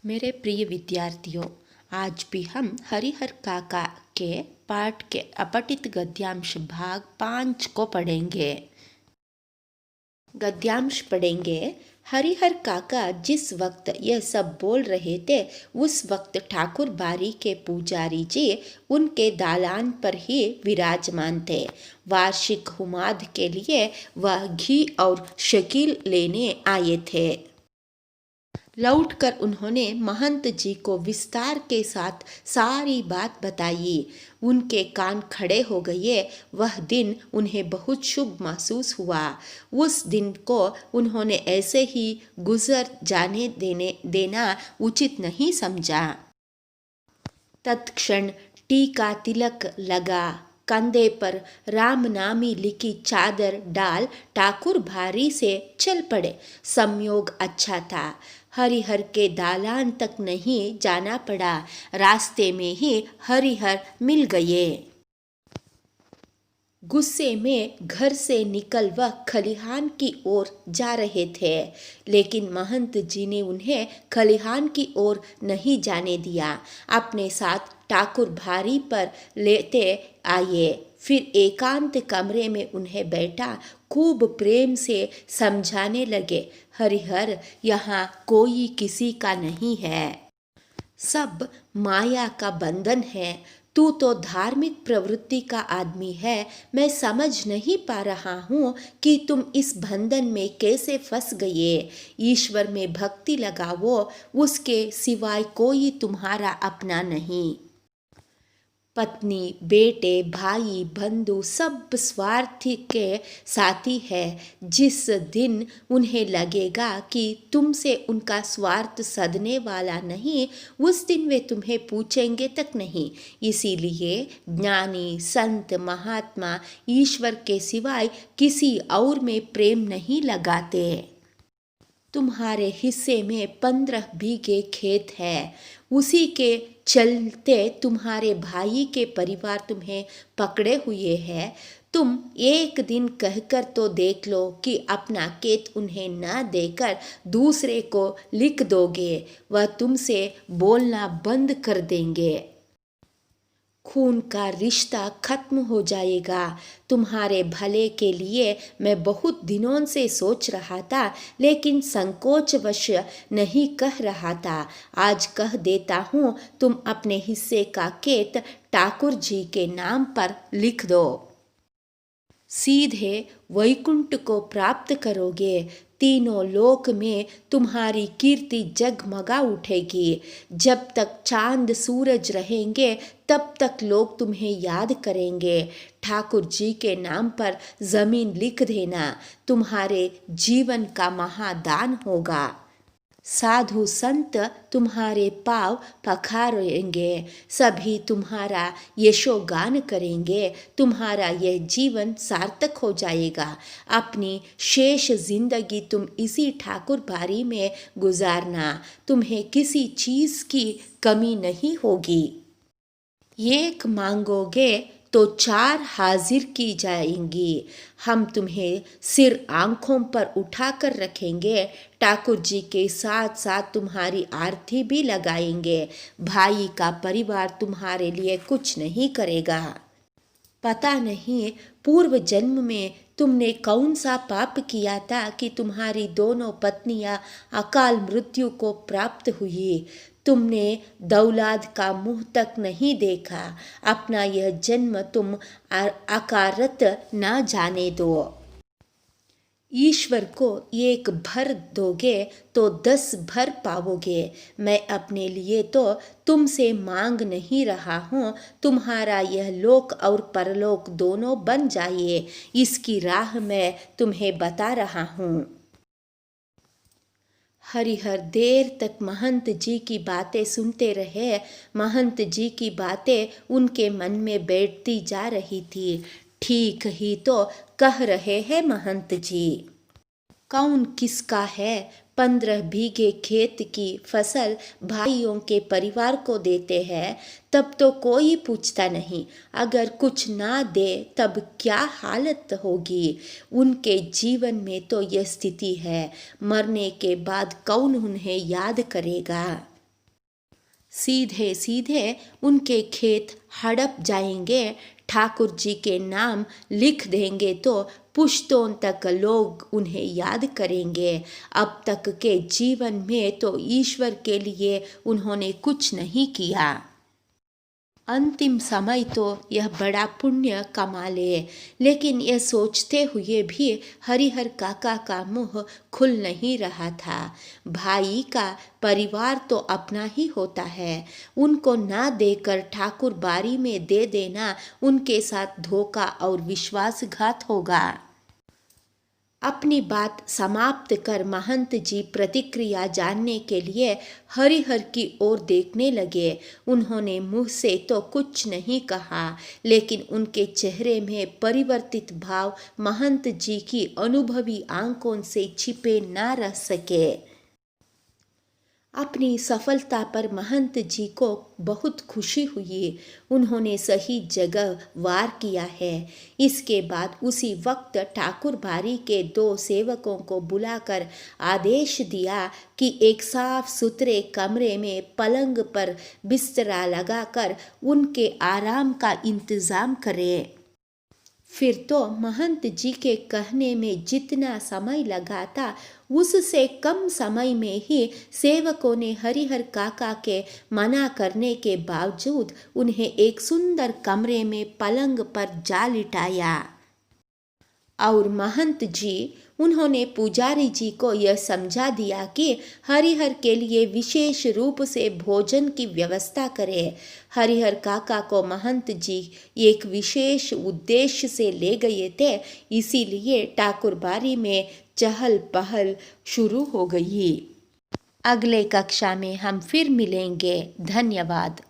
मेरे प्रिय विद्यार्थियों, आज भी हम हरिहर काका के पाठ के अपठित गद्यांश भाग 5 को पढ़ेंगे। गद्यांश पढ़ेंगे। हरिहर काका जिस वक्त यह सब बोल रहे थे उस वक्त ठाकुर बारी के पुजारी जी उनके दालान पर ही विराजमान थे। वार्षिक हुमाद के लिए वह घी और शकील लेने आए थे। लौटकर उन्होंने महंत जी को विस्तार के साथ सारी बात बताई। उनके कान खड़े हो गए। वह दिन उन्हें बहुत शुभ महसूस हुआ। उस दिन को उन्होंने ऐसे ही गुजर जाने देना उचित नहीं समझा। तत्क्षण टीका तिलक लगा। कंधे पर रामनामी लिखी चादर डाल ठाकुर भारी से चल पड़े। संयोग अच्छा था। हरिहर के दालान तक नहीं जाना पड़ा। रास्ते में ही हरिहर मिल गए। गुस्से में घर से निकल वह खलिहान की ओर जा रहे थे, लेकिन महंत जी ने उन्हें खलिहान की ओर नहीं जाने दिया। अपने साथ ठाकुर भारी पर लेते आए। फिर एकांत कमरे में उन्हें बैठा खूब प्रेम से समझाने लगे, हरिहर, यहाँ कोई किसी का नहीं है। सब माया का बंधन है। तू तो धार्मिक प्रवृत्ति का आदमी है। मैं समझ नहीं पा रहा हूँ कि तुम इस बंधन में कैसे फंस गए। ईश्वर में भक्ति लगाओ, उसके सिवाय कोई तुम्हारा अपना नहीं। पत्नी, बेटे, भाई, बंधु सब स्वार्थी के साथी है। जिस दिन उन्हें लगेगा कि तुमसे उनका स्वार्थ सधने वाला नहीं, उस दिन वे तुम्हें पूछेंगे तक नहीं। इसीलिए ज्ञानी, संत, महात्मा ईश्वर के सिवाय किसी और में प्रेम नहीं लगाते। तुम्हारे हिस्से में 15 बीघे खेत है। उसी के चलते तुम्हारे भाई के परिवार तुम्हें पकड़े हुए है। तुम एक दिन कहकर तो देख लो कि अपना खेत उन्हें न देकर दूसरे को लिख दोगे। वह तुमसे बोलना बंद कर देंगे। खून का रिश्ता खत्म हो जाएगा। तुम्हारे भले के लिए मैं बहुत दिनों से सोच रहा था, लेकिन संकोचवश नहीं कह रहा था। आज कह देता हूँ, तुम अपने हिस्से का खेत ठाकुर जी के नाम पर लिख दो। सीधे वैकुंठ को प्राप्त करोगे। तीनों लोक में तुम्हारी कीर्ति जगमगा उठेगी। जब तक चांद सूरज रहेंगे तब तक लोग तुम्हें याद करेंगे। ठाकुर जी के नाम पर जमीन लिख देना। तुम्हारे जीवन का महादान होगा। साधु संत तुम्हारे पाँव पखारेंगे। सभी तुम्हारा यशोगान करेंगे। तुम्हारा यह जीवन सार्थक हो जाएगा। अपनी शेष जिंदगी तुम इसी ठाकुर बारी में गुजारना। तुम्हें किसी चीज की कमी नहीं होगी। एक मांगोगे तो 4 हाजिर की जाएंगी। हम तुम्हें सिर आंखों पर उठाकर रखेंगे। ठाकुर जी के साथ साथ तुम्हारी आरती भी लगाएंगे। भाई का परिवार तुम्हारे लिए कुछ नहीं करेगा। पता नहीं पूर्व जन्म में तुमने कौन सा पाप किया था कि तुम्हारी दोनों पत्नियां अकाल मृत्यु को प्राप्त हुई। तुमने दौलाद का मुंह तक नहीं देखा। अपना यह जन्म तुम अकारत न जाने दो। ईश्वर को एक भर दोगे तो 10 भर पाओगे। मैं अपने लिए तो तुमसे मांग नहीं रहा हूँ। तुम्हारा यह लोक और परलोक दोनों बन जाए, इसकी राह मैं तुम्हें बता रहा हूँ। हरिहर देर तक महंत जी की बातें सुनते रहे। महंत जी की बातें उनके मन में बैठती जा रही थी। ठीक ही तो कह रहे हैं महंत जी। कौन किसका है? 15 बीघे खेत की फसल भाइयों के परिवार को देते हैं तब तो कोई पूछता नहीं। अगर कुछ ना दे तब क्या हालत होगी। उनके जीवन में तो यह स्थिति है। मरने के बाद कौन उन्हें याद करेगा। सीधे सीधे उनके खेत हड़प जाएंगे। ठाकुर जी के नाम लिख देंगे तो पुश्तों तक लोग उन्हें याद करेंगे। अब तक के जीवन में तो ईश्वर के लिए उन्होंने कुछ नहीं किया, अंतिम समय तो यह बड़ा पुण्य कमा ले। लेकिन यह सोचते हुए भी हरिहर काका का मुंह खुल नहीं रहा था। भाई का परिवार तो अपना ही होता है, उनको ना देकर ठाकुर बारी में दे देना उनके साथ धोखा और विश्वासघात होगा। अपनी बात समाप्त कर महंत जी प्रतिक्रिया जानने के लिए हरिहर की ओर देखने लगे। उन्होंने मुंह से तो कुछ नहीं कहा, लेकिन उनके चेहरे में परिवर्तित भाव महंत जी की अनुभवी आंखों से छिपे ना रह सके। अपनी सफलता पर महंत जी को बहुत खुशी हुई। उन्होंने सही जगह वार किया है। इसके बाद उसी वक्त ठाकुर बारी के 2 सेवकों को बुलाकर आदेश दिया कि एक साफ सुथरे कमरे में पलंग पर बिस्तरा लगाकर उनके आराम का इंतजाम करें। फिर तो महंत जी के कहने में जितना समय लगा था उससे कम समय में ही सेवकों ने हरिहर काका के मना करने के बावजूद उन्हें एक सुंदर कमरे में पलंग पर जा लिटाया। और महंत जी उन्होंने पुजारी जी को यह समझा दिया कि हरिहर के लिए विशेष रूप से भोजन की व्यवस्था करें। हरिहर काका को महंत जी एक विशेष उद्देश्य से ले गए थे, इसीलिए ठाकुरबाड़ी में चहल पहल शुरू हो गई। अगले कक्षा में हम फिर मिलेंगे। धन्यवाद।